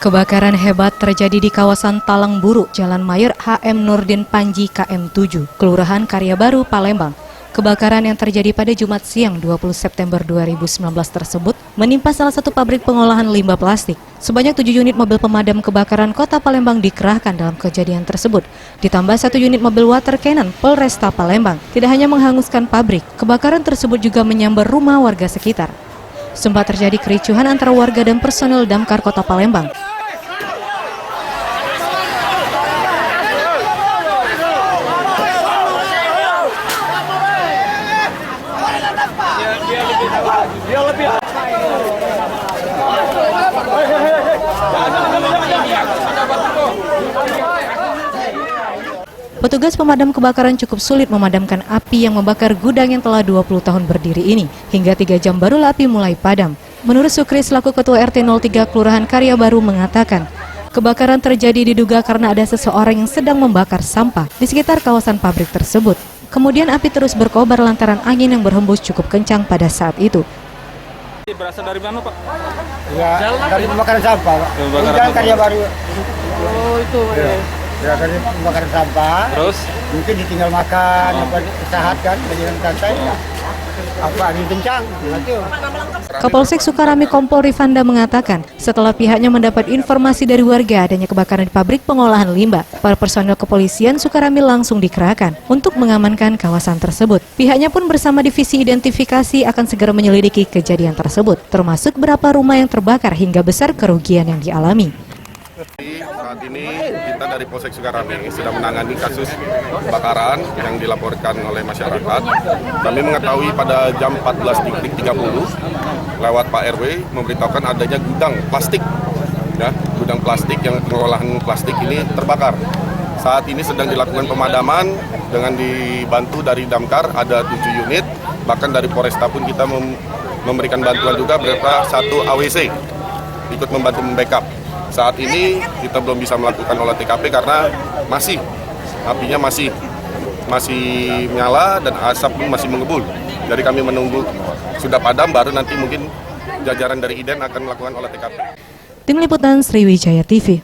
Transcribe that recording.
Kebakaran hebat terjadi di kawasan Talang Buru, Jalan Mayor HM Nurdin Panji KM7, Kelurahan Karya Baru, Palembang. Kebakaran yang terjadi pada Jumat siang 20 September 2019 tersebut menimpa salah satu pabrik pengolahan limbah plastik. Sebanyak 7 unit mobil pemadam kebakaran Kota Palembang dikerahkan dalam kejadian tersebut. Ditambah 1 unit mobil water cannon Polresta Palembang. Tidak hanya menghanguskan pabrik, kebakaran tersebut juga menyambar rumah warga sekitar. Sempat terjadi kericuhan antara warga dan personel Damkar Kota Palembang. Petugas pemadam kebakaran cukup sulit memadamkan api yang membakar gudang yang telah 20 tahun berdiri ini. Hingga 3 jam barulah api mulai padam. Menurut Sukri selaku Ketua RT 03 Kelurahan Karya Baru mengatakan, kebakaran terjadi diduga karena ada seseorang yang sedang membakar sampah di sekitar kawasan pabrik tersebut. Kemudian api terus berkobar lantaran angin yang berhembus cukup kencang pada saat itu. Berasal dari mana, Pak? Ya, dari pembakaran sampah, Pak. Pembakaran Karya Baru. Oh, itu. Ya, dari pembakaran sampah. Terus? Mungkin ditinggal makan, istirahat kan, berjalan santai. Apa angin kencang? Kapolsek Sukarami Kompol Rifanda mengatakan, setelah pihaknya mendapat informasi dari warga adanya kebakaran di pabrik pengolahan limbah, para personel kepolisian Sukarami langsung dikerahkan untuk mengamankan kawasan tersebut. Pihaknya pun bersama divisi identifikasi akan segera menyelidiki kejadian tersebut, termasuk berapa rumah yang terbakar hingga besar kerugian yang dialami. Saat ini kita dari Polsek Sukarami sedang menangani kasus kebakaran yang dilaporkan oleh masyarakat. Kami mengetahui pada jam 14.30 lewat Pak RW memberitahukan adanya gudang plastik, ya, gudang plastik yang pengolahan plastik ini terbakar. Saat ini sedang dilakukan pemadaman dengan dibantu dari Damkar ada 7 unit, bahkan dari Polresta pun kita memberikan bantuan juga berupa 1 AWC ikut membantu membackup. Saat ini kita belum bisa melakukan olah TKP karena apinya masih menyala dan asap pun masih mengebul. Jadi kami menunggu sudah padam baru nanti mungkin jajaran dari IDEN akan melakukan olah TKP. Tim Liputan Sriwijaya TV.